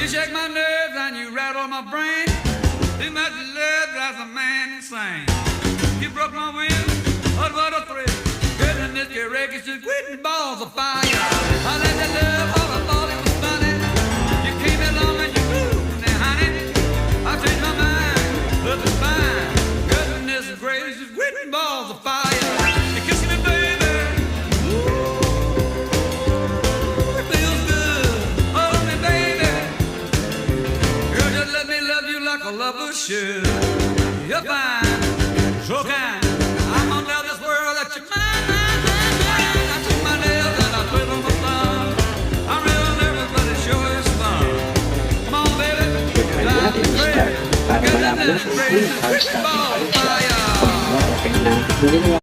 You shake my nerves and you rattle my brain. Too much love drives a man insane. You broke my will, what a thrill. Goodness, your wreckage is quitting balls of fire. I let you love all I thought it was funny. You came along and you moved, now honey, I changed my mind, love is fine. Goodness gracious, quitting balls of fire. You kissing me, baby. Ooh, it feels good. Hold me, baby. Girl, just let me love you like a lover should. You're fine, so kind. I'm gonna tell this world that you're mine, mine, mine, mine. I took my nails and I twiddle my thumb. I'm real nervous, but it sure is fun. Come on, baby, drive me crazy. Goodness gracious, quit ball fire.